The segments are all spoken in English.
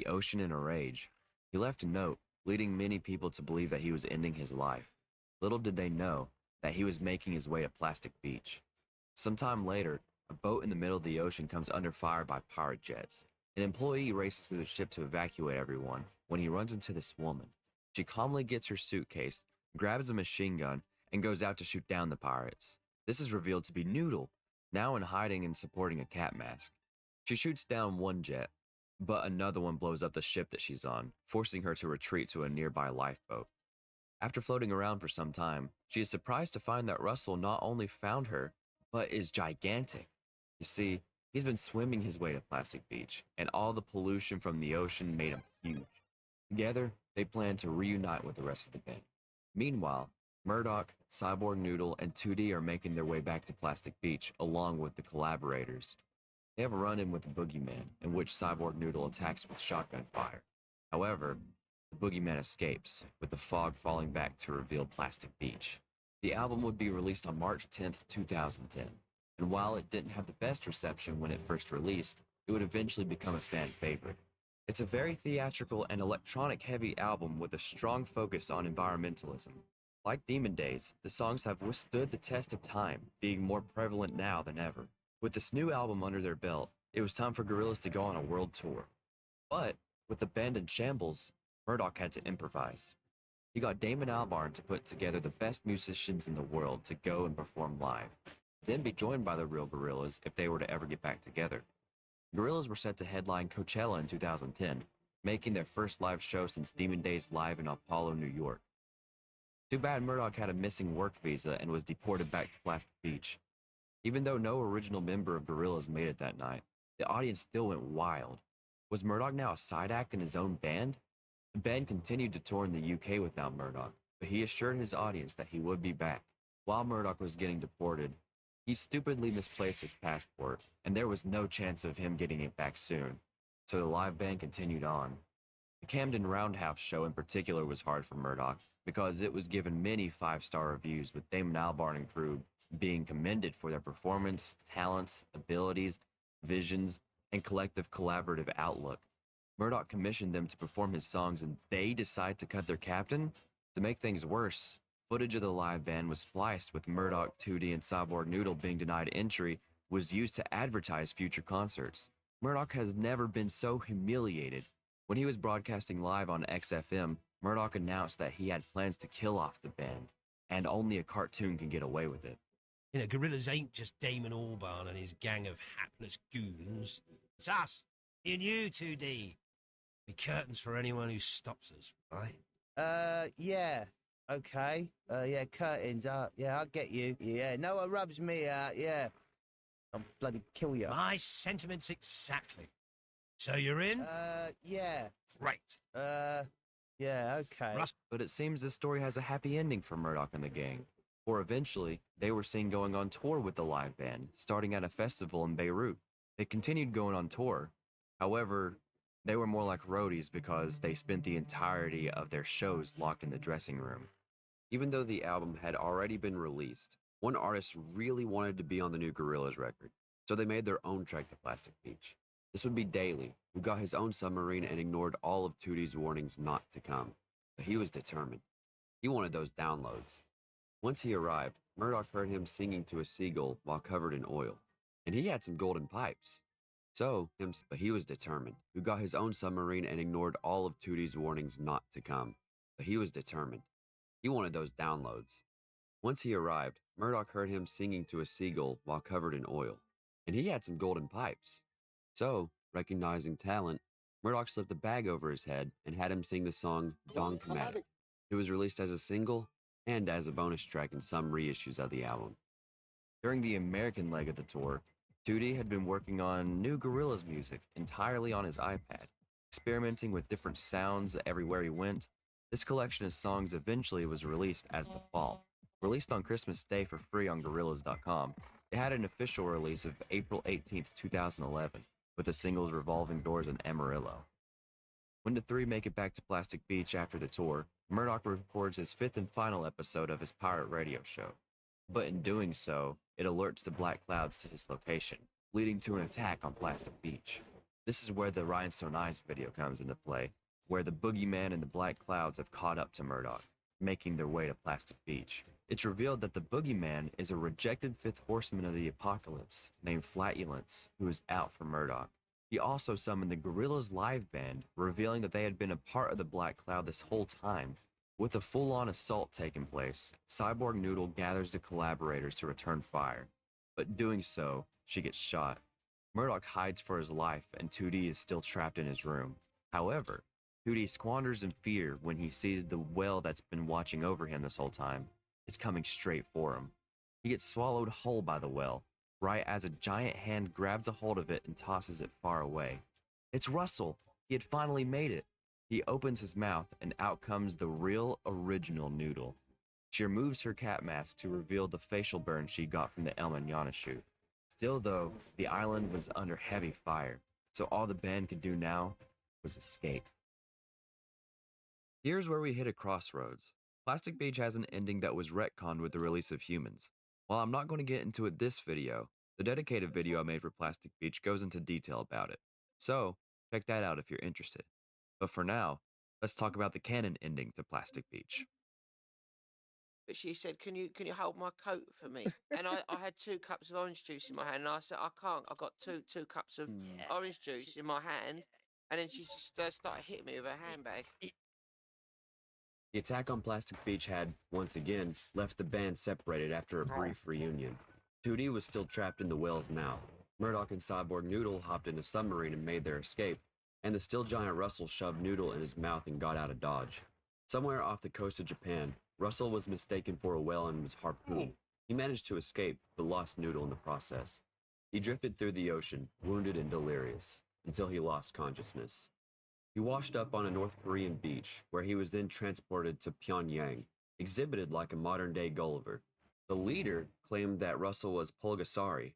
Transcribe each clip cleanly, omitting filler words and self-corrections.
the ocean in a rage. He left a note, leading many people to believe that he was ending his life. Little did they know that he was making his way to Plastic Beach. Sometime later, a boat in the middle of the ocean comes under fire by pirate jets. An employee races through the ship to evacuate everyone when he runs into this woman. She calmly gets her suitcase, grabs a machine gun, and goes out to shoot down the pirates. This is revealed to be Noodle, now in hiding and supporting a cat mask. She shoots down one jet, but another one blows up the ship that she's on, forcing her to retreat to a nearby lifeboat. After floating around for some time, she is surprised to find that Russell not only found her, but is gigantic. You see, he's been swimming his way to Plastic Beach, and all the pollution from the ocean made him huge. Together, they plan to reunite with the rest of the band. Meanwhile, Murdoch, Cyborg Noodle, and 2D are making their way back to Plastic Beach along with the collaborators. They have a run-in with the Boogeyman, in which Cyborg Noodle attacks with shotgun fire. However, the Boogeyman escapes, with the fog falling back to reveal Plastic Beach. The album would be released on March 10th, 2010, and while it didn't have the best reception when it first released, it would eventually become a fan favorite. It's a very theatrical and electronic-heavy album with a strong focus on environmentalism. Like Demon Days, the songs have withstood the test of time, being more prevalent now than ever. With this new album under their belt, it was time for Gorillaz to go on a world tour. But, with the band in shambles, Murdoch had to improvise. He got Damon Albarn to put together the best musicians in the world to go and perform live, then be joined by the real Gorillaz if they were to ever get back together. Gorillaz were set to headline Coachella in 2010, making their first live show since Demon Days live in Apollo, New York. Too bad Murdoch had a missing work visa and was deported back to Plastic Beach. Even though no original member of Gorillaz made it that night, the audience still went wild. Was Murdoch now a side act in his own band? The band continued to tour in the UK without Murdoch, but he assured his audience that he would be back. While Murdoch was getting deported, he stupidly misplaced his passport, and there was no chance of him getting it back soon, so the live band continued on. The Camden Roundhouse show in particular was hard for Murdoch, because it was given many 5-star reviews, with Damon Albarn and crew being commended for their performance, talents, abilities, visions, and collective collaborative outlook. Murdoch commissioned them to perform his songs, and they decide to cut their captain? To make things worse, footage of the live band was spliced with Murdoch, 2D, and Cyborg Noodle being denied entry was used to advertise future concerts. Murdoch has never been so humiliated. When he was broadcasting live on XFM, Murdoch announced that he had plans to kill off the band, and only a cartoon can get away with it. You know, Gorillaz ain't just Damon Albarn and his gang of hapless goons. It's us, me and you, 2D. Be curtains for anyone who stops us, right? Yeah. Okay. Yeah, curtains. Yeah, I get you. Yeah, no one rubs me out. Yeah. I'll bloody kill you. My sentiments exactly. So you're in? Yeah. Great. Yeah, okay. But it seems this story has a happy ending for Murdoch and the gang, for eventually, they were seen going on tour with the live band, starting at a festival in Beirut. They continued going on tour. However, they were more like roadies because they spent the entirety of their shows locked in the dressing room. Even though the album had already been released, one artist really wanted to be on the new Gorillaz record, so they made their own track to Plastic Beach. This would be Daly, who got his own submarine and ignored all of 2D's warnings not to come. But he was determined. He wanted those downloads. Once he arrived, Murdoch heard him singing to a seagull while covered in oil, and he had some golden pipes. But he was determined, who got his own submarine and ignored all of 2D's warnings not to come. But he was determined. He wanted those downloads. Once he arrived, Murdoch heard him singing to a seagull while covered in oil, and he had some golden pipes. So, recognizing talent, Murdoch slipped a bag over his head and had him sing the song Don Comatic. It was released as a single and as a bonus track in some reissues of the album. During the American leg of the tour, 2D had been working on new Gorillaz music entirely on his iPad, experimenting with different sounds everywhere he went. This collection of songs eventually was released as The Fall. Released on Christmas Day for free on gorillaz.com, it had an official release of April 18th, 2011, with the singles Revolving Doors and Amarillo. When the three make it back to Plastic Beach after the tour, Murdoch records his fifth and final episode of his pirate radio show. But in doing so, it alerts the black clouds to his location, leading to an attack on Plastic Beach. This is where the Rhinestone Eyes video comes into play, where the boogeyman and the black clouds have caught up to Murdoch, making their way to Plastic Beach. It's revealed that the boogeyman is a rejected fifth horseman of the apocalypse named Flatulence, who is out for Murdoch. He also summoned the Gorillaz live band, revealing that they had been a part of the Black Cloud this whole time. With a full-on assault taking place, Cyborg Noodle gathers the collaborators to return fire, but doing so, she gets shot. Murdoch hides for his life, and 2D is still trapped in his room. However, 2D squanders in fear when he sees the whale that's been watching over him this whole time is coming straight for him. He gets swallowed whole by the whale, right as a giant hand grabs a hold of it and tosses it far away. It's Russell! He had finally made it! He opens his mouth, and out comes the real, original Noodle. She removes her cat mask to reveal the facial burn she got from the El Manana shoot. Still though, the island was under heavy fire, so all the band could do now was escape. Here's where we hit a crossroads. Plastic Beach has an ending that was retconned with the release of Humans. While I'm not going to get into it this video, the dedicated video I made for Plastic Beach goes into detail about it. So, check that out if you're interested. But for now, let's talk about the canon ending to Plastic Beach. But she said, can you hold my coat for me? And I had 2 cups of orange juice in my hand, and I said, I can't. I've got two cups of orange juice in my hand. And then she just started hitting me with her handbag. The attack on Plastic Beach had, once again, left the band separated after a brief reunion. 2D was still trapped in the whale's mouth. Murdoch and Cyborg Noodle hopped in a submarine and made their escape, and the still giant Russell shoved Noodle in his mouth and got out of Dodge. Somewhere off the coast of Japan, Russell was mistaken for a whale and was harpooned. He managed to escape, but lost Noodle in the process. He drifted through the ocean, wounded and delirious, until he lost consciousness. He washed up on a North Korean beach, where he was then transported to Pyongyang, exhibited like a modern-day Gulliver. The leader claimed that Russell was Pulgasari.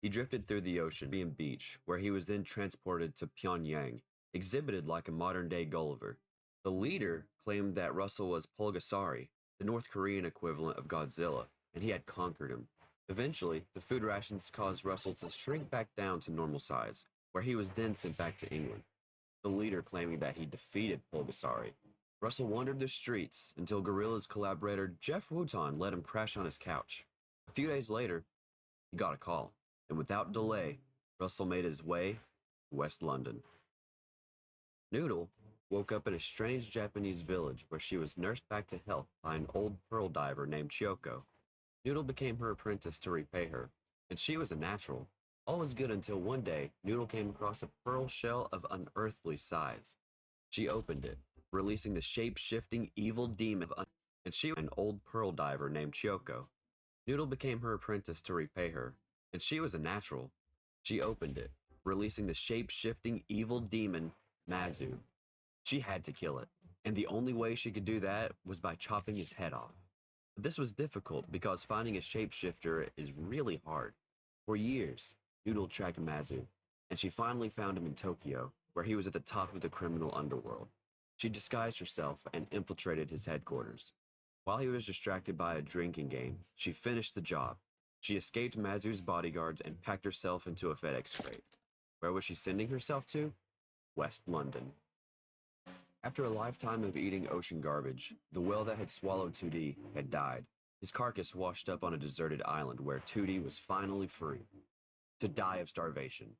He drifted through the ocean, beach, where he was then transported to Pyongyang, exhibited like a modern-day Gulliver. The leader claimed that Russell was Pulgasari, the North Korean equivalent of Godzilla, and he had conquered him. Eventually, the food rations caused Russell to shrink back down to normal size, where he was then sent back to England. The leader claiming that he defeated Pulgasari. Russell wandered the streets until Gorillaz collaborator Jeff Wooton let him crash on his couch. A few days later, he got a call, and without delay, Russell made his way to West London. Noodle woke up in a strange Japanese village where she was nursed back to health by an old pearl diver named Chiyoko. Noodle became her apprentice to repay her, and she was a natural. All was good until one day, Noodle came across a pearl shell of unearthly size. She opened it, releasing the shape-shifting evil demon and she was an old pearl diver named Chiyoko. Noodle became her apprentice to repay her, and she was a natural. She opened it, releasing the shape-shifting evil demon, Mazu. She had to kill it, and the only way she could do that was by chopping his head off. But this was difficult because finding a shapeshifter is really hard. For years, Noodle tracked Mazu, and she finally found him in Tokyo, where he was at the top of the criminal underworld. She disguised herself and infiltrated his headquarters. While he was distracted by a drinking game, she finished the job. She escaped Mazu's bodyguards and packed herself into a FedEx crate. Where was she sending herself to? West London. After a lifetime of eating ocean garbage, the whale that had swallowed 2D had died. His carcass washed up on a deserted island where 2D was finally free to die of starvation.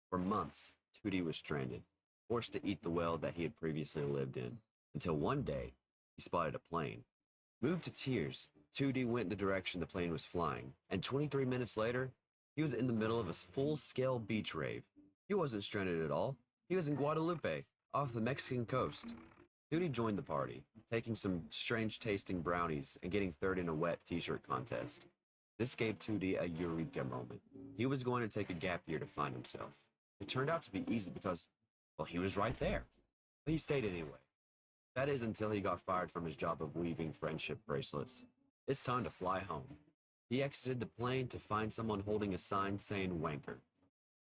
For months, 2D was stranded, forced to eat the whale that he had previously lived in, until one day, he spotted a plane. Moved to tears, 2D went in the direction the plane was flying, and 23 minutes later, he was in the middle of a full-scale beach rave. He wasn't stranded at all. He was in Guadalupe, off the Mexican coast. 2D joined the party, taking some strange-tasting brownies and getting third in a wet t-shirt contest. This gave 2D a eureka moment. He was going to take a gap year to find himself. It turned out to be easy because, well, he was right there. But he stayed anyway. That is until he got fired from his job of weaving friendship bracelets. It's time to fly home. He exited the plane to find someone holding a sign saying wanker.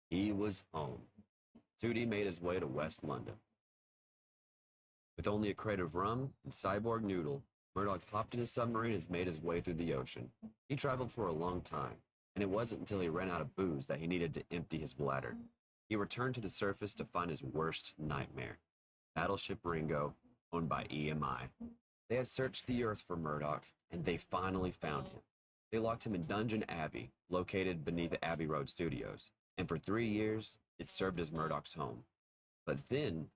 He was home. 2D made his way to West London. With only a crate of rum and Cyborg Noodle, Murdoch hopped in his submarine and made his way through the ocean. He traveled for a long time, and it wasn't until he ran out of booze that he needed to empty his bladder. he returned to the surface to find his worst nightmare, Battleship Ringo, owned by EMI. They had searched the earth for Murdoch, and they finally found him. They locked him in Dungeon Abbey, located beneath the Abbey Road Studios, and for 3 years, it served as Murdoch's home. But then,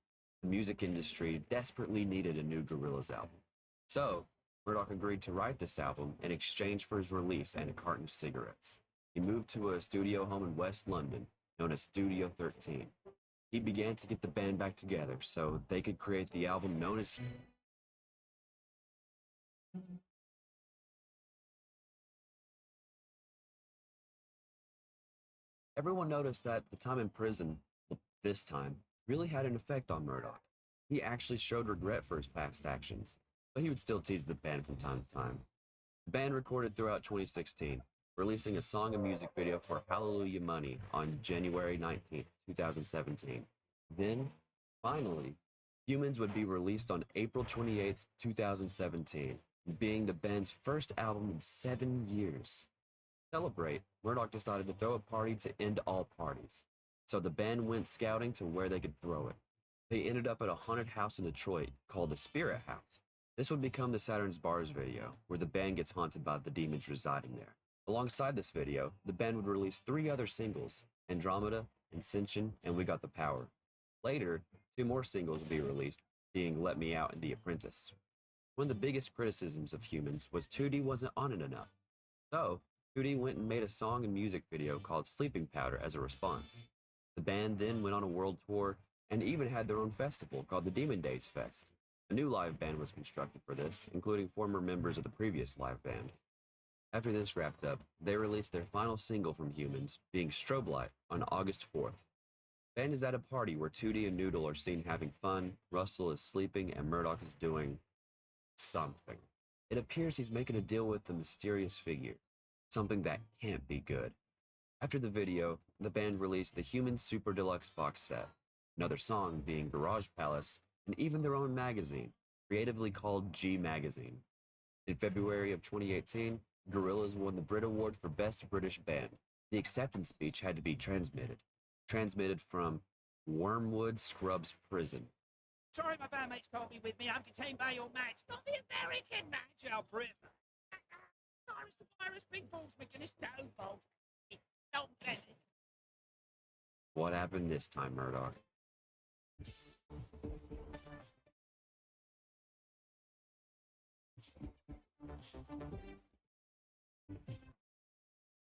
the music industry desperately needed a new Gorillaz album. So, Murdoch agreed to write this album in exchange for his release and a carton of cigarettes. He moved to a studio home in West London, known as Studio 13. He began to get the band back together so they could create the album known as... Everyone noticed that the time in prison, well, this time, really had an effect on Murdoch. He actually showed regret for his past actions, but he would still tease the band from time to time. The band recorded throughout 2016, releasing a song and music video for Hallelujah Money on January 19th, 2017. Then, finally, Humans would be released on April 28th, 2017, being the band's first album in 7 years. To celebrate, Murdoch decided to throw a party to end all parties. So the band went scouting to where they could throw it. They ended up at a haunted house in Detroit called the Spirit House. This would become the Saturn's Bars video, where the band gets haunted by the demons residing there. Alongside this video, the band would release 3 other singles, Andromeda, Ascension, and We Got the Power. Later, 2 more singles would be released, being Let Me Out and The Apprentice. One of the biggest criticisms of Humans was 2D wasn't on it enough. So, 2D went and made a song and music video called Sleeping Powder as a response. The band then went on a world tour and even had their own festival called the Demon Days Fest. A new live band was constructed for this, including former members of the previous live band. After this wrapped up, they released their final single from Humans, being Strobe Light, on August 4th. The band is at a party where 2D and Noodle are seen having fun, Russell is sleeping, and Murdoch is doing something. It appears he's making a deal with the mysterious figure, something that can't be good. After the video, the band released the Humans Super Deluxe box set, another song being Garage Palace, and even their own magazine, creatively called G Magazine. In February of 2018, Gorillaz won the Brit Award for Best British Band. The acceptance speech had to be transmitted from Wormwood Scrubs Prison. Sorry, my bandmates can't be with me. I'm detained by your match, not the American match, our Brit. Cyrus the Virus, Big Balls, McGinnis, no balls. Don't get it. What happened this time, Murdoch?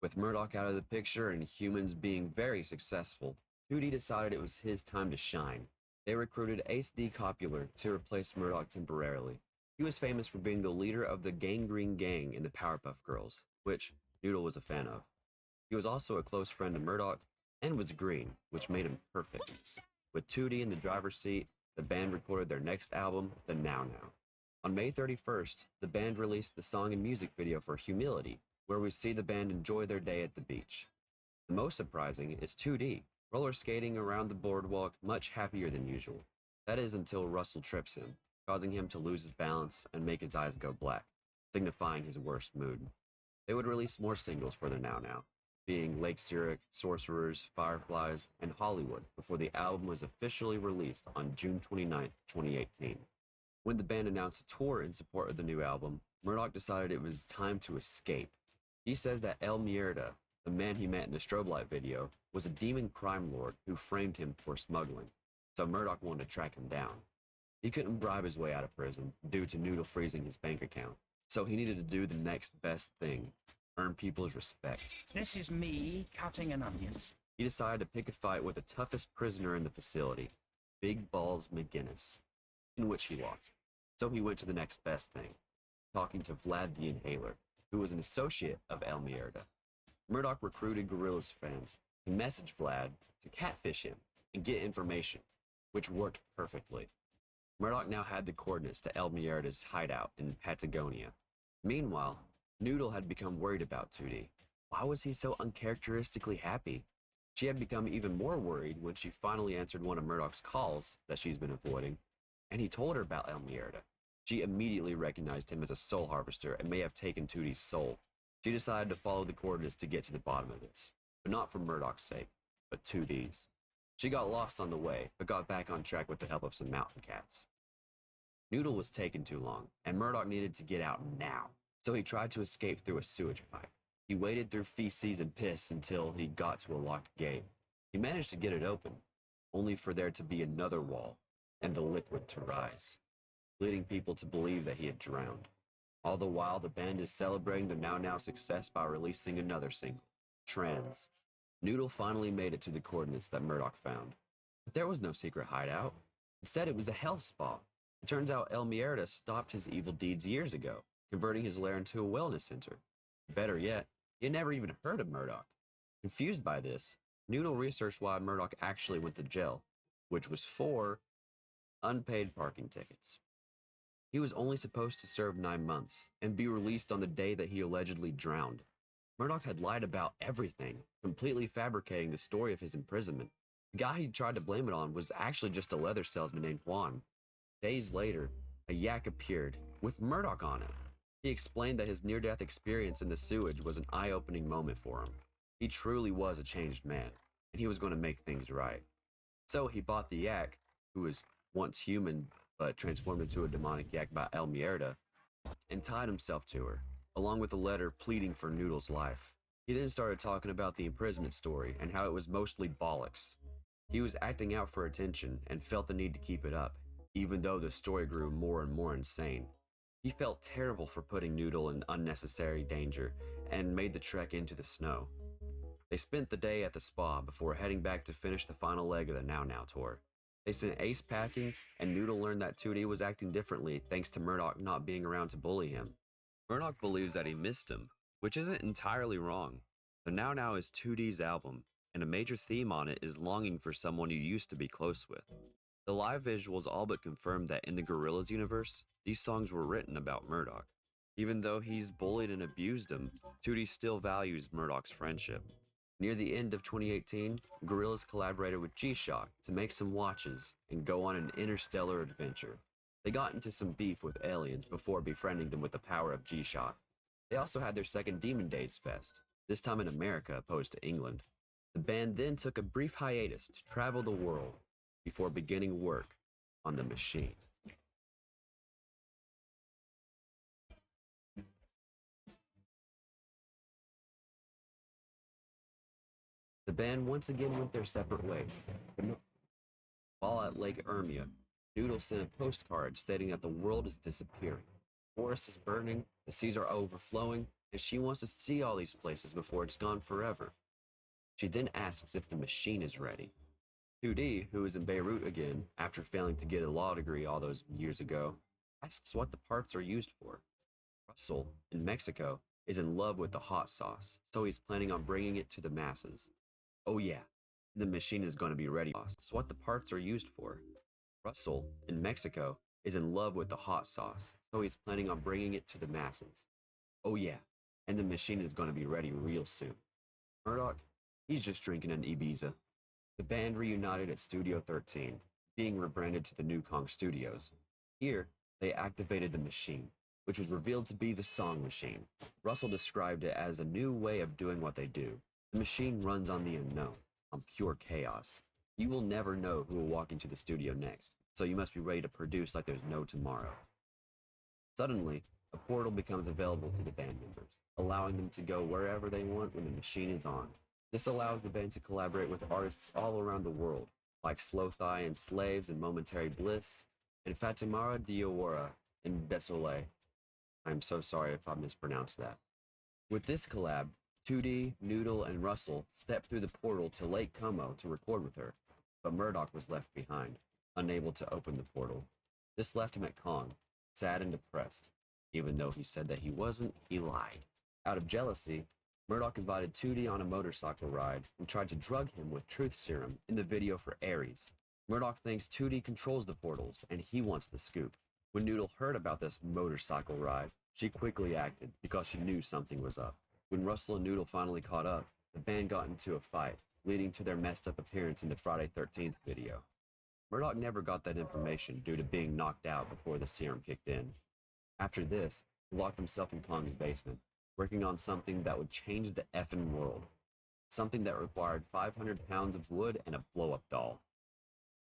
With Murdoch out of the picture and Humans being very successful, 2D decided it was his time to shine. They recruited Ace D. Coppola to replace Murdoch temporarily. He was famous for being the leader of the Gangrene Gang in the Powerpuff Girls, which Noodle was a fan of. He was also a close friend of Murdoch and was green, which made him perfect. With 2D in the driver's seat, the band recorded their next album, The Now Now. On May 31st, the band released the song and music video for Humility, where we see the band enjoy their day at the beach. The most surprising is 2D, roller skating around the boardwalk much happier than usual. That is until Russell trips him, causing him to lose his balance and make his eyes go black, signifying his worst mood. They would release more singles for the Now Now, being Lake Zurich, Sorcerers, Fireflies, and Hollywood, before the album was officially released on June 29, 2018. When the band announced a tour in support of the new album, Murdoch decided it was time to escape. He says that El Mierda, the man he met in the Strobe Light video, was a demon crime lord who framed him for smuggling, so Murdoch wanted to track him down. He couldn't bribe his way out of prison due to Noodle freezing his bank account, so he needed to do the next best thing, earn people's respect. This is me cutting an onion. He decided to pick a fight with the toughest prisoner in the facility, Big Balls McGinnis, in which he lost. So he went to the next best thing, talking to Vlad the Inhaler, who was an associate of El Mierda. Murdoch recruited Gorillaz fans to message Vlad to catfish him and get information, which worked perfectly. Murdoch now had the coordinates to El Mierda's hideout in Patagonia. Meanwhile, Noodle had become worried about 2D. Why was he so uncharacteristically happy? She had become even more worried when she finally answered one of Murdoch's calls that she's been avoiding, and he told her about El Mierda. She immediately recognized him as a soul harvester and may have taken 2D's soul. She decided to follow the coordinates to get to the bottom of this, but not for Murdoch's sake, but 2D's. She got lost on the way, but got back on track with the help of some mountain cats. Noodle was taking too long, and Murdoch needed to get out now, so he tried to escape through a sewage pipe. He waded through feces and piss until he got to a locked gate. He managed to get it open, only for there to be another wall, and the liquid to rise, leading people to believe that he had drowned. All the while, the band is celebrating the Now Now success by releasing another single, Trends. Noodle finally made it to the coordinates that Murdoch found. But there was no secret hideout. Instead, it was a health spa. It turns out El Mierda stopped his evil deeds years ago, converting his lair into a wellness center. Better yet, he had never even heard of Murdoch. Confused by this, Noodle researched why Murdoch actually went to jail, which was for unpaid parking tickets. He was only supposed to serve 9 months and be released on the day that he allegedly drowned. Murdoch had lied about everything, completely fabricating the story of his imprisonment. The guy he tried to blame it on was actually just a leather salesman named Juan. Days later, a yak appeared, with Murdoch on it. He explained that his near-death experience in the sewage was an eye-opening moment for him. He truly was a changed man, and he was going to make things right. So he bought the yak, who was once human but transformed into a demonic yak by El Mierda, and tied himself to her, along with a letter pleading for Noodle's life. He then started talking about the imprisonment story and how it was mostly bollocks. He was acting out for attention and felt the need to keep it up, even though the story grew more and more insane. He felt terrible for putting Noodle in unnecessary danger and made the trek into the snow. They spent the day at the spa before heading back to finish the final leg of the Now Now tour. They sent Ace packing, and Noodle learned that 2D was acting differently thanks to Murdoch not being around to bully him. Murdoch believes that he missed him, which isn't entirely wrong. The Now Now is 2D's album, and a major theme on it is longing for someone you used to be close with. The live visuals all but confirmed that in the Gorillaz universe, these songs were written about Murdoch. Even though he's bullied and abused him, 2D still values Murdoch's friendship. Near the end of 2018, Gorillaz collaborated with G-Shock to make some watches and go on an interstellar adventure. They got into some beef with aliens before befriending them with the power of G-Shock. They also had their second Demon Days Fest, this time in America opposed to England. The band then took a brief hiatus to travel the world before beginning work on the machine. The band once again went their separate ways. While at Lake Ermia, Noodle sent a postcard stating that the world is disappearing. The forest is burning, the seas are overflowing, and she wants to see all these places before it's gone forever. She then asks if the machine is ready. 2D, who is in Beirut again after failing to get a law degree all those years ago, asks what the parts are used for. Russell, in Mexico, is in love with the hot sauce, so he's planning on bringing it to the masses. Oh yeah, the machine is going to be ready. That's what the parts are used for. Russell, in Mexico, is in love with the hot sauce, so he's planning on bringing it to the masses. Oh yeah, and the machine is going to be ready real soon. Murdoch, he's just drinking an Ibiza. The band reunited at Studio 13, being rebranded to the New Kong Studios. Here, they activated the machine, which was revealed to be the Song Machine. Russell described it as a new way of doing what they do. The machine runs on the unknown, on pure chaos. You will never know who will walk into the studio next, so you must be ready to produce like there's no tomorrow. Suddenly, a portal becomes available to the band members, allowing them to go wherever they want when the machine is on. This allows the band to collaborate with artists all around the world, like Slow Thigh and Slaves and Momentary Bliss, and Fatimara Diawara and Desolé. I'm so sorry if I mispronounced that. With this collab, 2D, Noodle, and Russell stepped through the portal to Lake Como to record with her, but Murdoch was left behind, unable to open the portal. This left him at Kong, sad and depressed. Even though he said that he wasn't, he lied. Out of jealousy, Murdoch invited 2D on a motorcycle ride and tried to drug him with truth serum in the video for Ares. Murdoch thinks 2D controls the portals, and he wants the scoop. When Noodle heard about this motorcycle ride, she quickly acted because she knew something was up. When Russell and Noodle finally caught up, the band got into a fight, leading to their messed up appearance in the Friday 13th video. Murdoch never got that information due to being knocked out before the serum kicked in. After this, he locked himself in Kong's basement, working on something that would change the effing world. something that required 500 pounds of wood and a blow-up doll.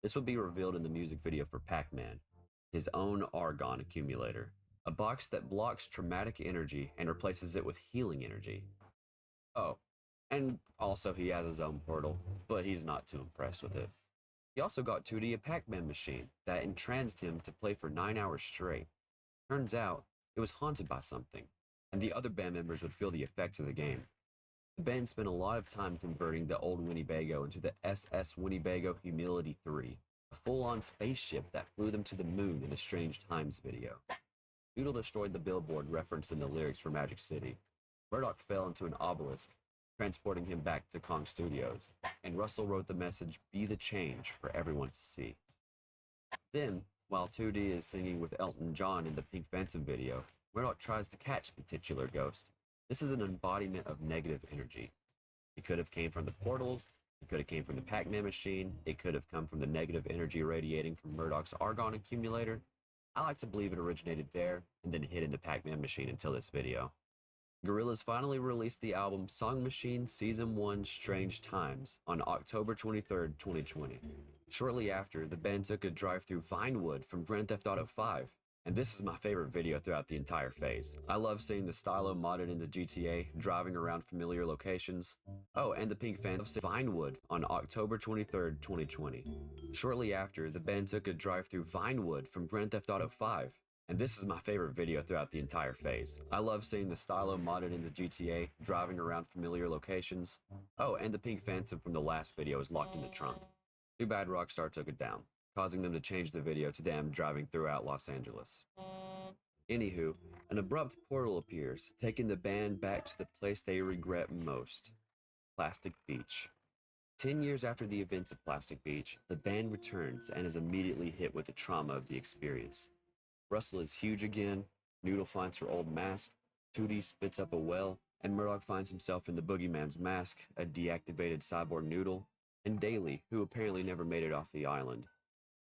This would be revealed in the music video for Pac-Man, his own argon accumulator, a box that blocks traumatic energy and replaces it with healing energy. Oh, and also he has his own portal, but he's not too impressed with it. He also got 2D a Pac-Man machine that entranced him to play for 9 hours straight. Turns out, it was haunted by something, and the other band members would feel the effects of the game. The band spent a lot of time converting the old Winnebago into the SS Winnebago Humility 3, a full-on spaceship that flew them to the moon in a Strange Times video. Noodle destroyed the billboard referenced in the lyrics for Magic City. Murdoch fell into an obelisk, transporting him back to Kong Studios, and Russell wrote the message, "Be the change," for everyone to see. Then, while 2D is singing with Elton John in the Pink Phantom video, Murdoch tries to catch the titular ghost. This is an embodiment of negative energy. It could have came from the portals, it could have came from the Pac-Man machine, it could have come from the negative energy radiating from Murdoch's argon accumulator. I like to believe it originated there and then hid in the Pac-Man machine until this video. Gorillaz finally released the album Song Machine Season 1 Strange Times on October 23rd, 2020. Shortly after, the band took a drive through Vinewood from Grand Theft Auto 5, and this is my favorite video throughout the entire phase. I love seeing the stylo modded into GTA, driving around familiar locations. Oh, and the Pink Phantom Vinewood on October 23rd, 2020. Shortly after, the band took a drive through Vinewood from Grand Theft Auto 5, and this is my favorite video throughout the entire phase. I love seeing the stylo modded into GTA, driving around familiar locations. Oh, and the Pink Phantom from the last video is locked in the trunk. Too bad Rockstar took it down, causing them to change the video to them driving throughout Los Angeles. Anywho, an abrupt portal appears, taking the band back to the place they regret most, Plastic Beach. 10 years after the events of Plastic Beach, the band returns and is immediately hit with the trauma of the experience. Russell is huge again, Noodle finds her old mask, 2D spits up a well, and Murdoch finds himself in the Boogeyman's mask, a deactivated cyborg Noodle, and Daly, who apparently never made it off the island.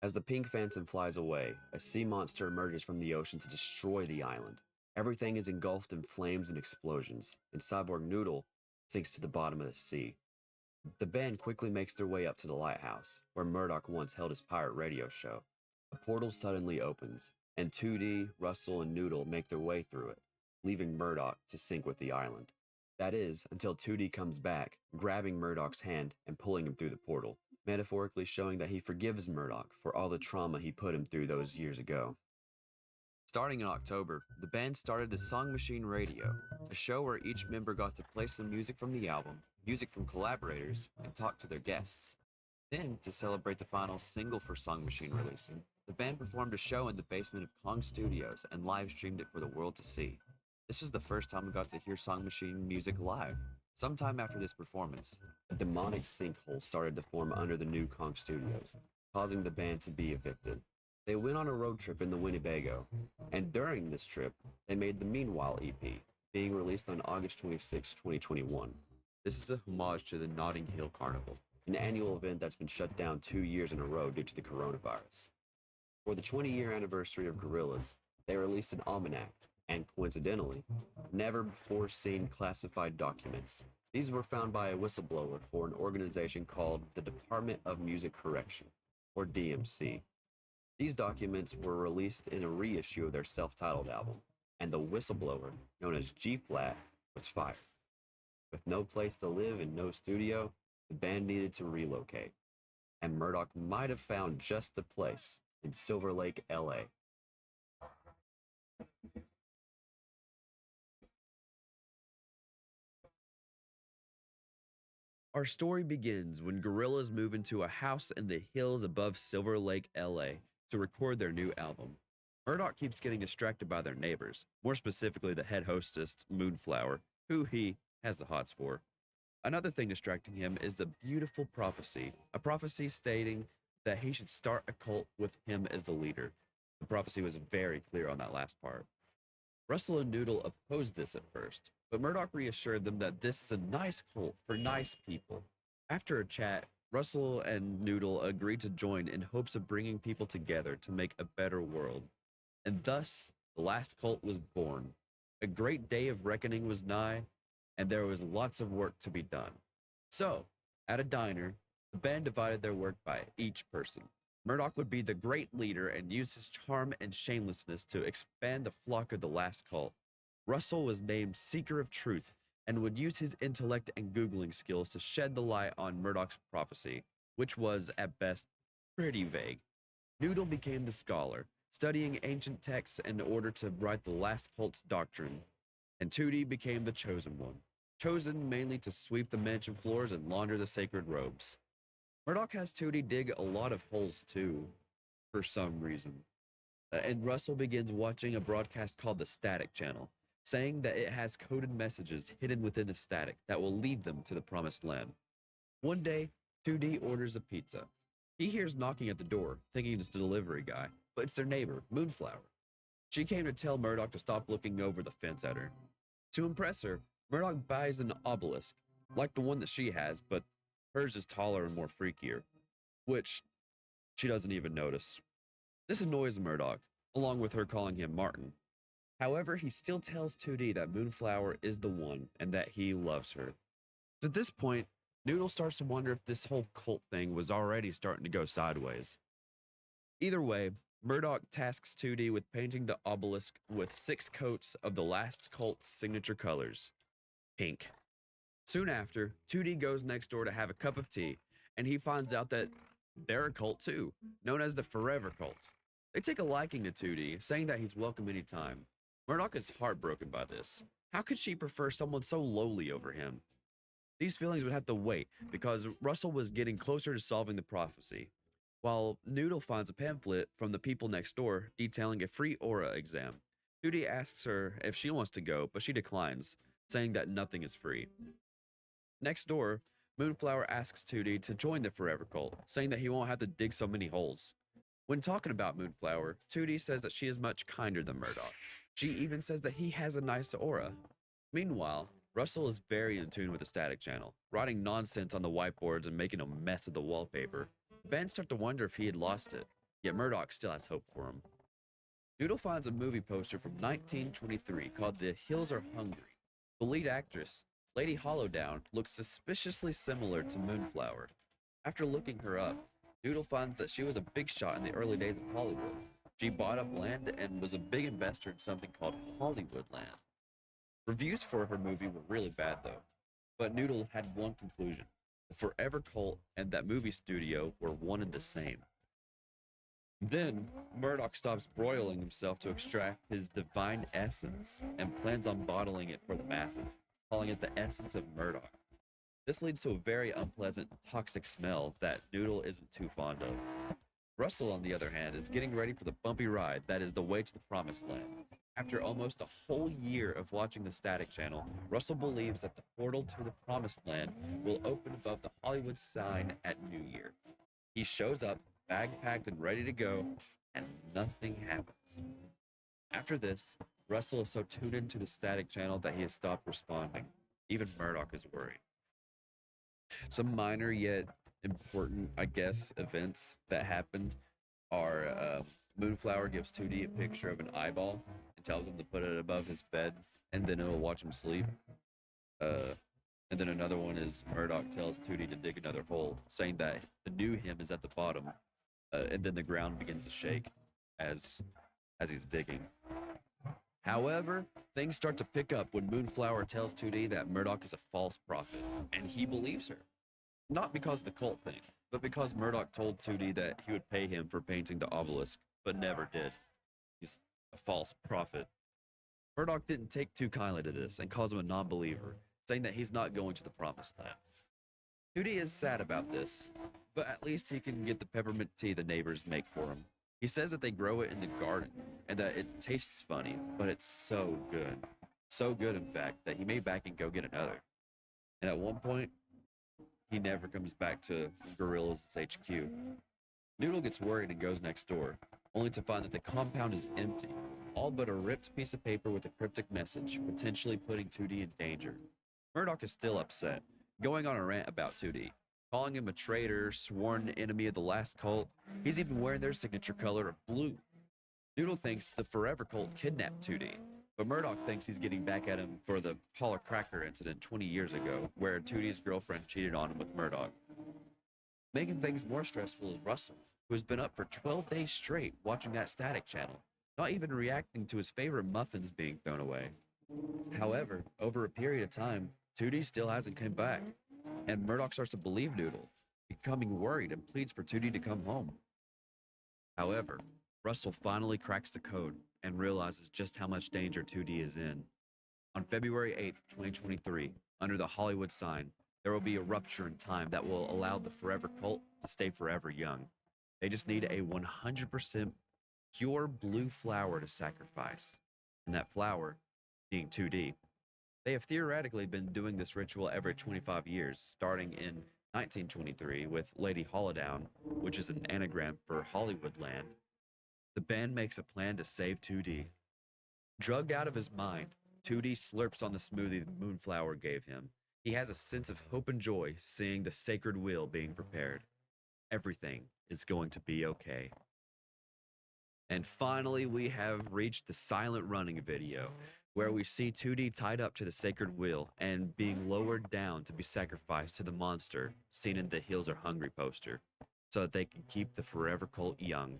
As the Pink Phantom flies away, a sea monster emerges from the ocean to destroy the island. Everything is engulfed in flames and explosions, and Cyborg Noodle sinks to the bottom of the sea. The band quickly makes their way up to the lighthouse, where Murdoch once held his pirate radio show. A portal suddenly opens, and 2D, Russell, and Noodle make their way through it, leaving Murdoch to sink with the island. That is, until 2D comes back, grabbing Murdoch's hand and pulling him through the portal, metaphorically showing that he forgives Murdoch for all the trauma he put him through those years ago. Starting in October, the band started the Song Machine Radio, a show where each member got to play some music from the album, music from collaborators, and talk to their guests. Then, to celebrate the final single for Song Machine releasing, the band performed a show in the basement of Kong Studios and live streamed it for the world to see. This was the first time we got to hear Song Machine music live. Sometime after this performance, a demonic sinkhole started to form under the new Kong Studios, causing the band to be evicted. They went on a road trip in the Winnebago, and during this trip, they made the Meanwhile EP, being released on August 26, 2021. This is a homage to the Notting Hill Carnival, an annual event that's been shut down 2 years in a row due to the coronavirus. For the 20-year anniversary of Gorillaz, they released an almanac, and coincidentally, never-before-seen classified documents. These were found by a whistleblower for an organization called the Department of Music Correction, or DMC. These documents were released in a reissue of their self-titled album, and the whistleblower, known as G-Flat, was fired. With no place to live and no studio, the band needed to relocate, and Murdoch might have found just the place in Silver Lake, LA. Our story begins when Gorillaz move into a house in the hills above Silver Lake, LA to record their new album. Murdoch keeps getting distracted by their neighbors, more specifically the head hostess, Moonflower, who he has the hots for. Another thing distracting him is a beautiful prophecy, a prophecy stating that he should start a cult with him as the leader. The prophecy was very clear on that last part. Russell and Noodle opposed this at first, but Murdoch reassured them that this is a nice cult for nice people. After a chat, Russell and Noodle agreed to join in hopes of bringing people together to make a better world. And thus, the last cult was born. A great day of reckoning was nigh, and there was lots of work to be done. So, at a diner, the band divided their work by each person. Murdoch would be the great leader and use his charm and shamelessness to expand the flock of the last cult. Russell was named Seeker of Truth and would use his intellect and Googling skills to shed the light on Murdoch's prophecy, which was, at best, pretty vague. Noodle became the scholar, studying ancient texts in order to write the last cult's doctrine, and Tootie became the chosen one, chosen mainly to sweep the mansion floors and launder the sacred robes. Murdoch has Tootie dig a lot of holes too, for some reason. And Russell begins watching a broadcast called the Static Channel, saying that it has coded messages hidden within the static that will lead them to the promised land. One day, 2D orders a pizza. He hears knocking at the door, thinking it's the delivery guy, but it's their neighbor, Moonflower. She came to tell Murdoch to stop looking over the fence at her. To impress her, Murdoch buys an obelisk, like the one that she has, but hers is taller and more freakier, which she doesn't even notice. This annoys Murdoch, along with her calling him Martin. However, he still tells 2D that Moonflower is the one and that he loves her. At this point, Noodle starts to wonder if this whole cult thing was already starting to go sideways. Either way, Murdoch tasks 2D with painting the obelisk with 6 coats of the last cult's signature colors, pink. Soon after, 2D goes next door to have a cup of tea, and he finds out that they're a cult too, known as the Forever Cult. They take a liking to 2D, saying that he's welcome anytime. Murdoch is heartbroken by this. How could she prefer someone so lowly over him? These feelings would have to wait, because Russell was getting closer to solving the prophecy. While Noodle finds a pamphlet from the people next door detailing a free aura exam. 2D asks her if she wants to go, but she declines, saying that nothing is free. Next door, Moonflower asks 2D to join the Forever Cult, saying that he won't have to dig so many holes. When talking about Moonflower, 2D says that she is much kinder than Murdoch. She even says that he has a nice aura. Meanwhile, Russell is very in tune with the Static Channel, writing nonsense on the whiteboards and making a mess of the wallpaper. Ben starts to wonder if he had lost it, yet Murdoch still has hope for him. Noodle finds a movie poster from 1923 called The Hills Are Hungry. The lead actress, Lady Hollowdown, looks suspiciously similar to Moonflower. After looking her up, Noodle finds that she was a big shot in the early days of Hollywood. She bought up land and was a big investor in something called Hollywoodland. Reviews for her movie were really bad though, but Noodle had one conclusion. The Forever Cult and that movie studio were one and the same. Then, Murdoch stops broiling himself to extract his divine essence and plans on bottling it for the masses, calling it the essence of Murdoch. This leads to a very unpleasant, toxic smell that Noodle isn't too fond of. Russell, on the other hand, is getting ready for the bumpy ride that is the way to the promised land. After almost a whole year of watching the Static Channel, Russell believes that the portal to the promised land will open above the Hollywood sign at New Year. He shows up, bag packed and ready to go, and nothing happens. After this, Russell is so tuned into the Static Channel that he has stopped responding. Even Murdoch is worried. Some minor yet important, I guess, events that happened are Moonflower gives 2D a picture of an eyeball and tells him to put it above his bed, and then it'll watch him sleep. And then another one is Murdoch tells 2D to dig another hole, saying that the new him is at the bottom, and then the ground begins to shake as he's digging. However, things start to pick up when Moonflower tells 2D that Murdoch is a false prophet, and he believes her. Not because of the cult thing, but because Murdoch told 2D that he would pay him for painting the obelisk, but never did. He's a false prophet. Murdoch didn't take too kindly to this and calls him a non-believer, saying that he's not going to the promised land. 2D is sad about this, but at least he can get the peppermint tea the neighbors make for him. He says that they grow it in the garden and that it tastes funny, but it's so good. So good, in fact, that he may back and go get another. And at one point, he never comes back to Gorillaz' HQ. Noodle gets worried and goes next door, only to find that the compound is empty, all but a ripped piece of paper with a cryptic message, potentially putting 2D in danger. Murdoch is still upset, going on a rant about 2D, calling him a traitor, sworn enemy of the last cult. He's even wearing their signature color of blue. Noodle thinks the Forever Cult kidnapped 2D, But Murdoch thinks he's getting back at him for the Paula Cracker incident 20 years ago, where Tootie's girlfriend cheated on him with Murdoch. Making things more stressful is Russell, who has been up for 12 days straight watching that static channel, not even reacting to his favorite muffins being thrown away. However, over a period of time, Tootie still hasn't come back, and Murdoch starts to believe Noodle, becoming worried and pleads for Tootie to come home. However, Russell finally cracks the code and realizes just how much danger Tootie is in. On February 8th, 2023, under the Hollywood sign, there will be a rupture in time that will allow the Forever Cult to stay forever young. They just need a 100% pure blue flower to sacrifice, and that flower being 2D. They have theoretically been doing this ritual every 25 years, starting in 1923 with Lady Holodown, which is an anagram for Hollywood land. The band makes a plan to save 2D. Drugged out of his mind, 2D slurps on the smoothie the Moonflower gave him. He has a sense of hope and joy seeing the sacred wheel being prepared. Everything is going to be okay. And finally, we have reached the silent running video, where we see 2D tied up to the sacred wheel and being lowered down to be sacrificed to the monster seen in the Hills Are Hungry poster, so that they can keep the Forever Cult young.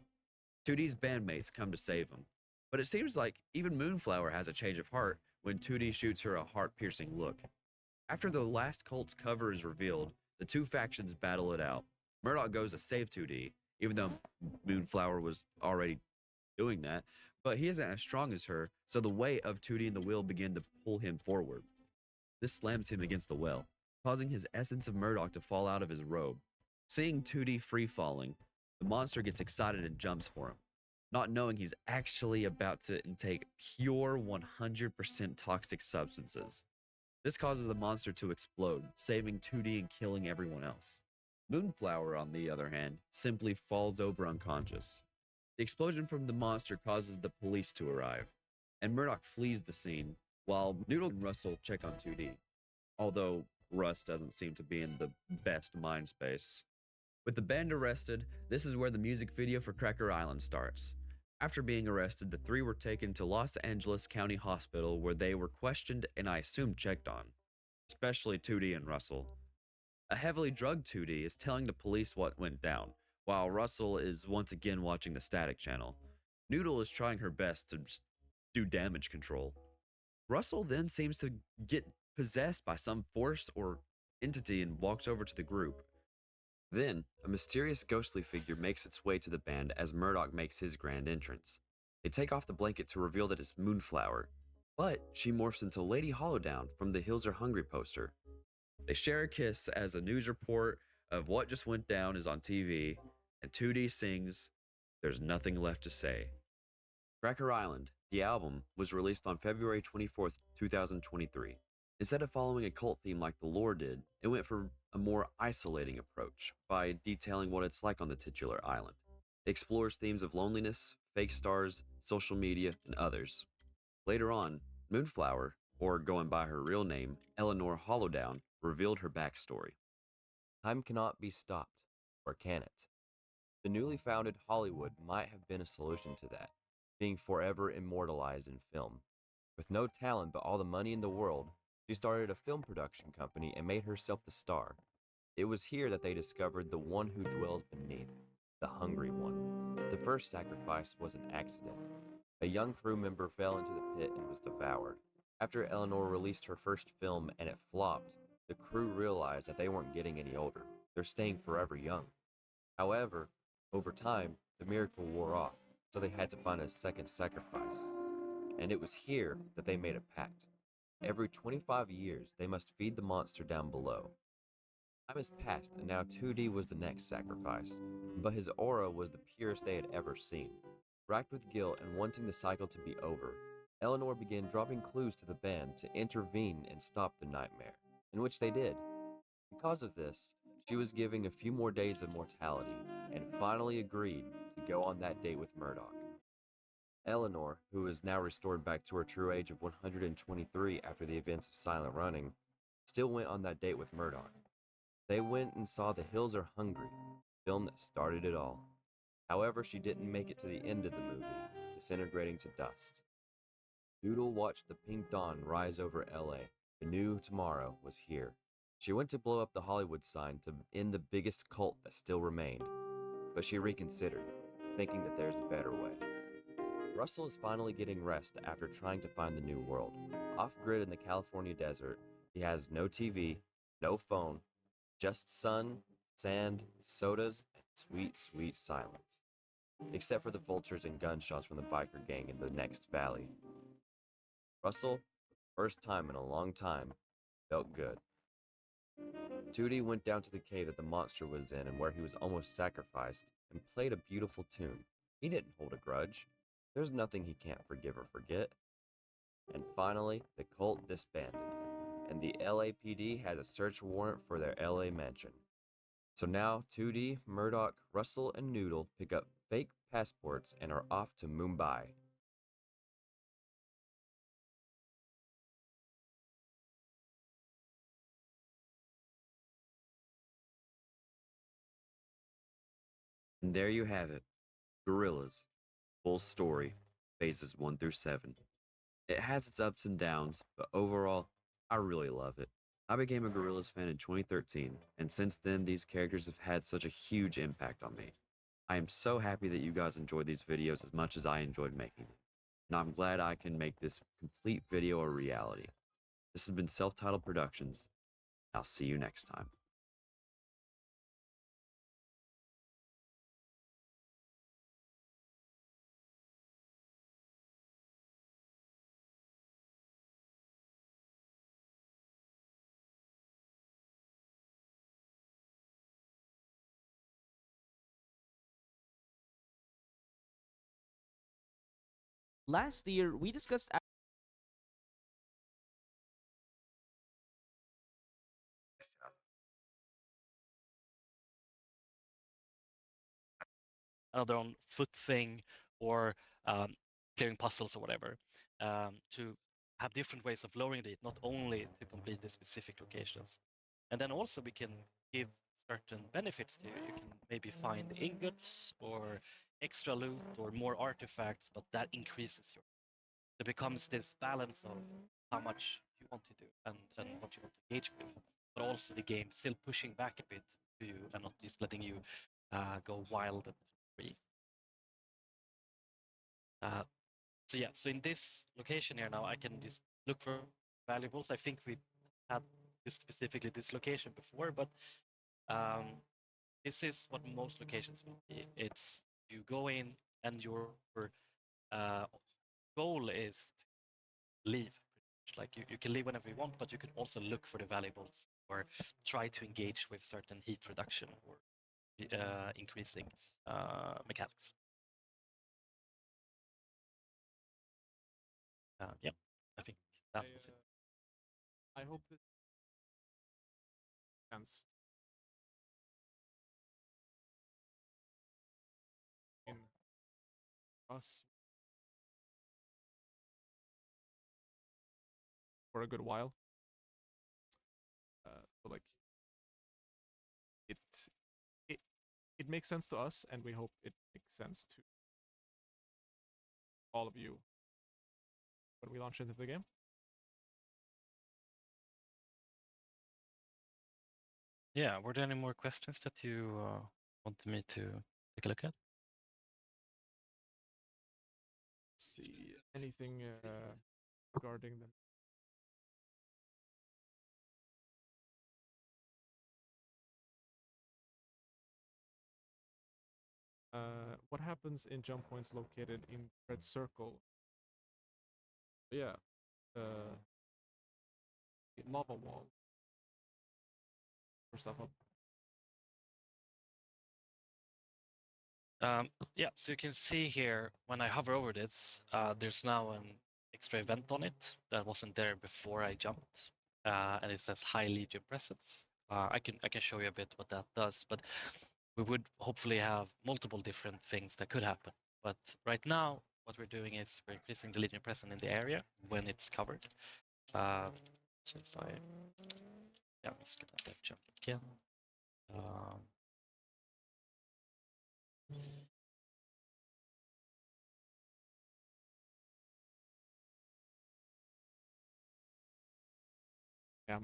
2D's bandmates come to save him, but it seems like even Moonflower has a change of heart when 2D shoots her a heart-piercing look. After the last cult's cover is revealed, the two factions battle it out. Murdoch goes to save 2D, even though Moonflower was already doing that, but he isn't as strong as her, so the weight of 2D and the wheel begin to pull him forward. This slams him against the well, causing his essence of Murdoch to fall out of his robe. Seeing 2D free falling, the monster gets excited and jumps for him, not knowing he's actually about to intake pure 100% toxic substances. This causes the monster to explode, saving 2D and killing everyone else. Moonflower, on the other hand, simply falls over unconscious. The explosion from the monster causes the police to arrive, and Murdoch flees the scene, while Noodle and Russell check on 2D, although Russ doesn't seem to be in the best mind space. With the band arrested, this is where the music video for Cracker Island starts. After being arrested, the three were taken to Los Angeles County Hospital, where they were questioned and I assume checked on, especially 2D and Russell. A heavily drugged 2D is telling the police what went down, while Russell is once again watching the static channel. Noodle is trying her best to just do damage control. Russell then seems to get possessed by some force or entity and walks over to the group. Then, a mysterious ghostly figure makes its way to the band as Murdoch makes his grand entrance. They take off the blanket to reveal that it's Moonflower, but she morphs into Lady Holodown from the Hills Are Hungry poster. They share a kiss as a news report of what just went down is on TV, and 2D sings, "There's Nothing Left to Say." Cracker Island, the album, was released on February 24th, 2023. Instead of following a cult theme like the lore did, it went for a more isolating approach by detailing what it's like on the titular island. It explores themes of loneliness, fake stars, social media, and others. Later on, Moonflower, or going by her real name, Eleanor Holodown, revealed her backstory. Time cannot be stopped, or can it? The newly founded Hollywood might have been a solution to that, being forever immortalized in film. With no talent but all the money in the world, she started a film production company and made herself the star. It was here that they discovered the one who dwells beneath, the hungry one. The first sacrifice was an accident. A young crew member fell into the pit and was devoured. After Eleanor released her first film and it flopped, the crew realized that they weren't getting any older. They're staying forever young. However, over time, the miracle wore off, so they had to find a second sacrifice. And it was here that they made a pact. Every 25 years, they must feed the monster down below. Time has passed, and now 2D was the next sacrifice, but his aura was the purest they had ever seen. Racked with guilt and wanting the cycle to be over, Eleanor began dropping clues to the band to intervene and stop the nightmare, in which they did. Because of this, she was given a few more days of mortality, and finally agreed to go on that date with Murdoch. Eleanor, who is now restored back to her true age of 123 after the events of Silent Running, still went on that date with Murdoch. They went and saw The Hills Are Hungry, the film that started it all. However, she didn't make it to the end of the movie, disintegrating to dust. Noodle watched the pink dawn rise over LA. The new tomorrow was here. She went to blow up the Hollywood sign to end the biggest cult that still remained, but she reconsidered, thinking that there's a better way. Russell is finally getting rest after trying to find the new world. Off-grid in the California desert, he has no TV, no phone, just sun, sand, sodas, and sweet, sweet silence. Except for the vultures and gunshots from the biker gang in the next valley. Russell, first time in a long time, felt good. Tootie went down to the cave that the monster was in and where he was almost sacrificed and played a beautiful tune. He didn't hold a grudge. There's nothing he can't forgive or forget. And finally, the cult disbanded, and the LAPD has a search warrant for their LA mansion. So now 2D, Murdoch, Russell, and Noodle pick up fake passports and are off to Mumbai. And there you have it. Gorillas. Full story. Phases 1 through 7. It has its ups and downs, but overall, I really love it. I became a Gorillaz fan in 2013, and since then, these characters have had such a huge impact on me. I am so happy that you guys enjoyed these videos as much as I enjoyed making them, and I'm glad I can make this complete video a reality. This has been Self-Titled Productions. I'll see you next time. Last year, we discussed another on foot thing or clearing puzzles or whatever, to have different ways of lowering it, not only to complete the specific locations. And then also we can give certain benefits to you. You can maybe find ingots or extra loot or more artifacts, but that increases your. It becomes this balance of how much you want to do and what you want to engage with, but also the game still pushing back a bit to you and not just letting you go wild and free. So yeah, so in this location here now, I can just look for valuables. I think we had this specifically this location before, but this is what most locations will be. It's you go in and your uh, goal is to leave. Like you can leave whenever you want, but you can also look for the valuables or try to engage with certain heat reduction or increasing mechanics. Yeah, I think that was it. I hope this chance in us for a good while. So like it it it makes sense to us, and we hope it makes sense to all of you when we launch into the game. Yeah, were there any more questions that you wanted me to take a look at? See anything regarding them? What happens in jump points located in red circle? Yeah, the lava wall or stuff up. Yeah, so you can see here when I hover over this, there's now an extra event on it that wasn't there before I jumped, and it says High Legion Presence. I can show you a bit what that does, but we would hopefully have multiple different things that could happen. But right now, what we're doing is we're increasing the Legion Presence in the area when it's covered. So if I, yeah, I'm just gonna jump again. Yeah,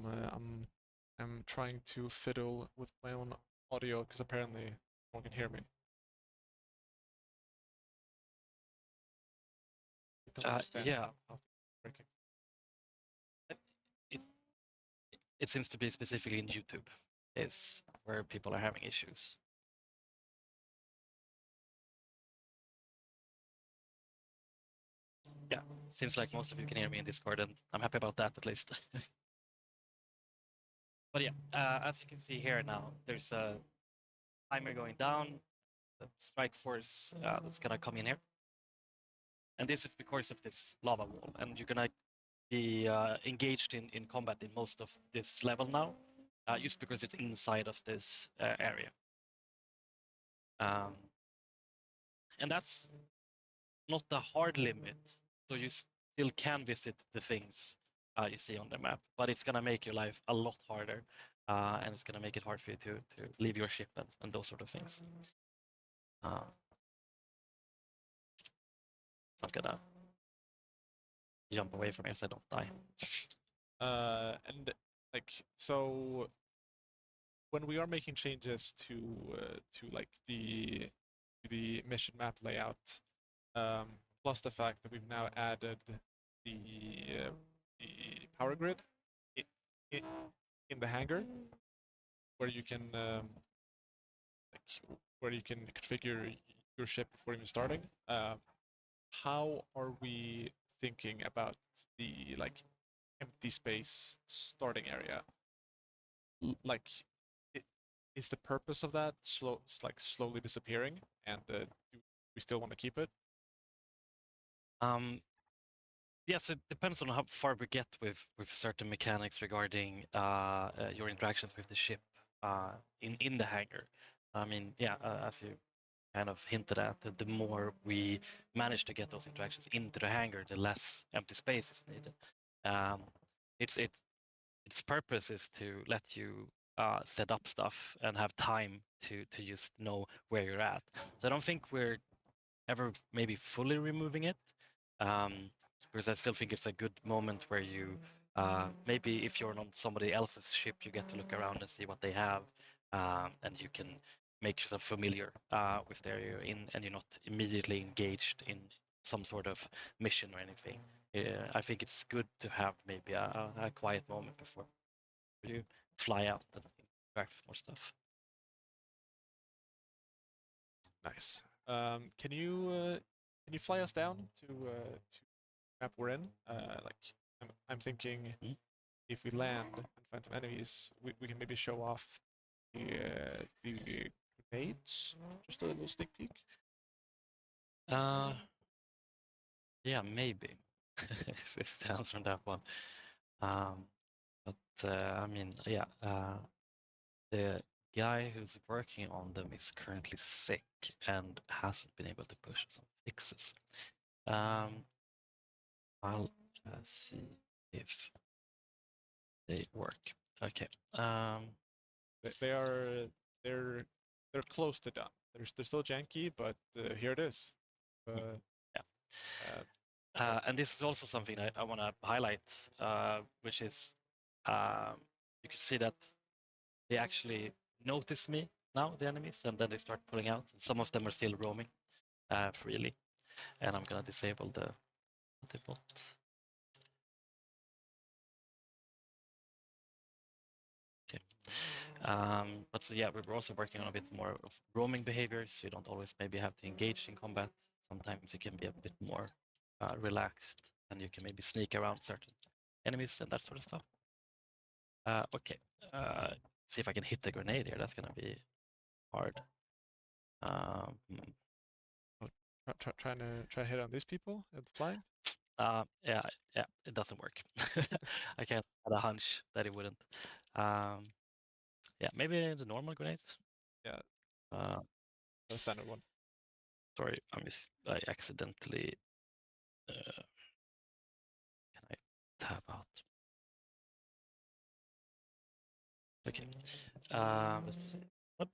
I'm trying to fiddle with my own audio because apparently no one can hear me. I don't understand Yeah, how things are working. it it seems to be specifically in YouTube is where people are having issues. Yeah, seems like most of you can hear me in Discord, and I'm happy about that at least. But yeah, as you can see here now, there's a timer going down, the strike force that's gonna come in here. And this is because of this lava wall, and you're gonna be engaged in combat in most of this level now, just because it's inside of this area. And that's not a hard limit, so you still can visit the things you see on the map, but it's gonna make your life a lot harder, and it's gonna make it hard for you to leave your ship and those sort of things. I'm gonna jump away from here so I don't die. And like so, when we are making changes to like the mission map layout, plus the fact that we've now added the the power grid in, in the hangar, where you can like where you can configure your ship before even starting. How are we thinking about the like empty space starting area? Like, is the purpose of that slowly disappearing, and do we still want to keep it? Yes, it depends on how far we get with certain mechanics regarding your interactions with the ship in the hangar. I mean, yeah, as you kind of hinted at, the more we manage to get those interactions into the hangar, the less empty space is needed. Um, its purpose is to let you set up stuff and have time to just know where you're at. So I don't think we're ever maybe fully removing it, because I still think it's a good moment where you maybe if you're on somebody else's ship, you get to look around and see what they have, and you can make yourself familiar with the area you're in, and you're not immediately engaged in some sort of mission or anything. I think it's good to have maybe a quiet moment before you fly out and interact with more stuff. Nice. Can you fly us down to map we're in? Like I'm thinking if we land and find some enemies, we can maybe show off the grenades. Just a little sneak peek. Yeah, maybe. It's the answer on that one. But I mean, yeah, the guy who's working on them is currently sick and hasn't been able to push some fixes. I'll see if they work. Okay. They are they're close to done. They're still janky, but here it is. And this is also something I want to highlight, which is you can see that they actually notice me now, the enemies, and then they start pulling out. And some of them are still roaming freely. And I'm going to disable the bot. Okay. But so yeah, we're also working on a bit more of roaming behaviors. So you don't always maybe have to engage in combat. Sometimes it can be a bit more relaxed, and you can maybe sneak around certain enemies and that sort of stuff. Okay, see if I can hit the grenade here. That's gonna be hard. Trying to hit on these people and flying. Yeah, it doesn't work. I can't had a hunch that it wouldn't. Yeah, maybe the normal grenades. Yeah. The standard one. Sorry, I accidentally. Can I tab out? Okay. Let's see. What?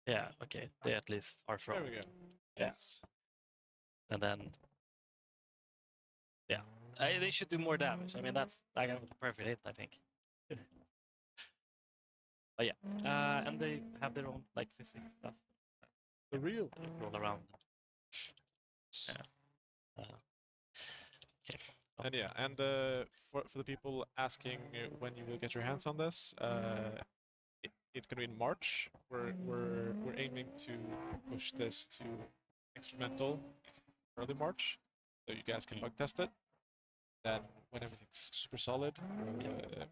Yeah, okay. They at least are from. There we go. Yeah. Yes. And then, yeah, they should do more damage. I mean, that's like a perfect hit, I think. But yeah, and they have their own like physics stuff. The real. They roll around. Yeah. Okay. And yeah, and for the people asking when you will get your hands on this, it's gonna be in March. We're aiming to push this to experimental early March, so you guys can bug test it. Then when everything's super solid,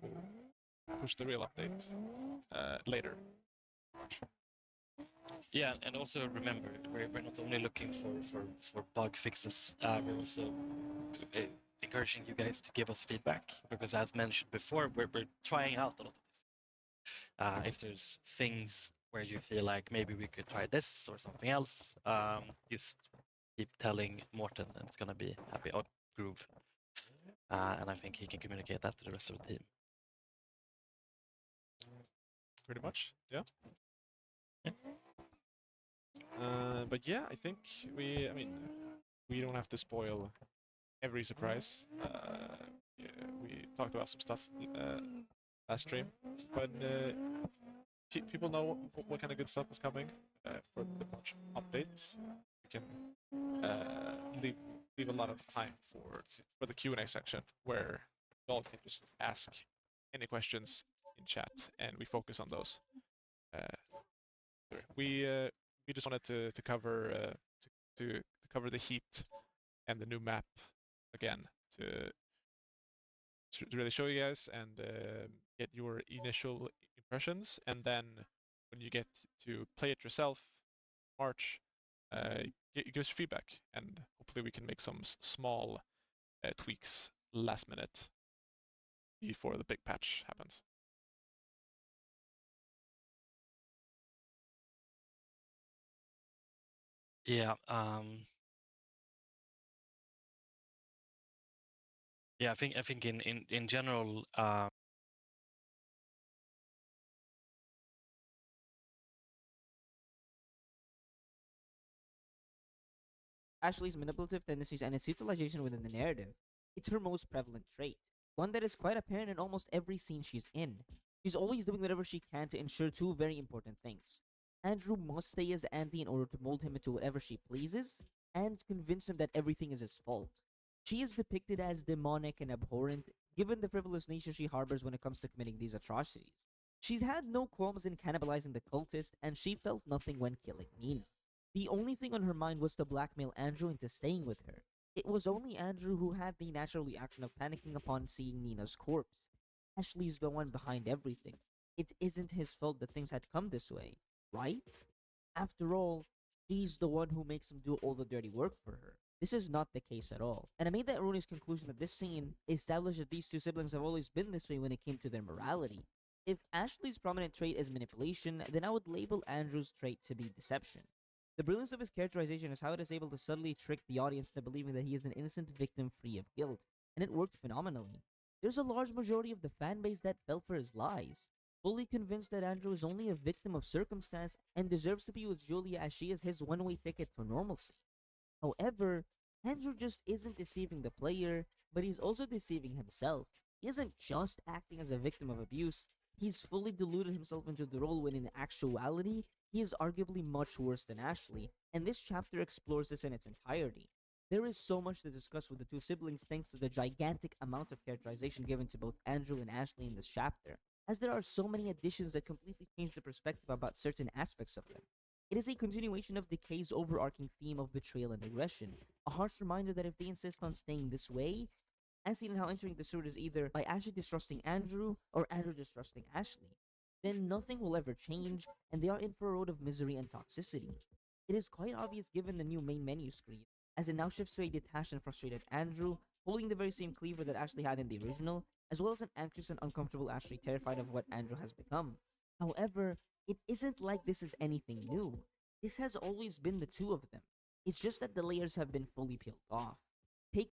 we'll push the real update later. March. Yeah, and also remember, we're not only looking for bug fixes, we're also uh, encouraging you guys to give us feedback, because as mentioned before, we're trying out a lot of this. If there's things where you feel like maybe we could try this or something else, just keep telling Morten, and it's gonna be happy. Oh, Groove. And I think he can communicate that to the rest of the team. Pretty much, yeah. But yeah, I think I mean, we don't have to spoil every surprise. Yeah, we talked about some stuff last stream, but people know what kind of good stuff is coming for the March update. We can leave a lot of time for the Q&A section, where you all can just ask any questions in chat, and we focus on those. We just wanted to cover to cover the heat and the new map again to really show you guys and get your initial impressions, and then when you get to play it yourself, March, give us feedback, and hopefully we can make some small tweaks last minute before the big patch happens. Yeah. Yeah, I think in general, Ashley's manipulative tendencies and its utilization within the narrative. It's her most prevalent trait, one that is quite apparent in almost every scene she's in. She's always doing whatever she can to ensure two very important things. Andrew must stay as Andy in order to mold him into whatever she pleases, and convince him that everything is his fault. She is depicted as demonic and abhorrent, given the frivolous nature she harbors when it comes to committing these atrocities. She's had no qualms in cannibalizing the cultist, and she felt nothing when killing Nina. The only thing on her mind was to blackmail Andrew into staying with her. It was only Andrew who had the natural reaction of panicking upon seeing Nina's corpse. Ashley's the one behind everything. It isn't his fault that things had come this way, right? After all, she's the one who makes him do all the dirty work for her. This is not the case at all. And I made that erroneous conclusion that this scene established that these two siblings have always been this way when it came to their morality. If Ashley's prominent trait is manipulation, then I would label Andrew's trait to be deception. The brilliance of his characterization is how it is able to subtly trick the audience into believing that he is an innocent victim free of guilt, and it worked phenomenally. There's a large majority of the fan base that fell for his lies, fully convinced that Andrew is only a victim of circumstance and deserves to be with Julia as she is his one-way ticket for normalcy. However, Andrew just isn't deceiving the player, but he's also deceiving himself. He isn't just acting as a victim of abuse, he's fully deluded himself into the role when in actuality, he is arguably much worse than Ashley, and this chapter explores this in its entirety. There is so much to discuss with the two siblings thanks to the gigantic amount of characterization given to both Andrew and Ashley in this chapter, as there are so many additions that completely change the perspective about certain aspects of them. It is a continuation of Decay's overarching theme of betrayal and aggression, a harsh reminder that if they insist on staying this way, as seen in how entering the sword is either by Ashley distrusting Andrew or Andrew distrusting Ashley, then nothing will ever change, and they are in for a road of misery and toxicity. It is quite obvious given the new main menu screen, as it now shifts to a detached and frustrated Andrew, holding the very same cleaver that Ashley had in the original, as well as an anxious and uncomfortable Ashley terrified of what Andrew has become. However, it isn't like this is anything new. This has always been the two of them. It's just that the layers have been fully peeled off.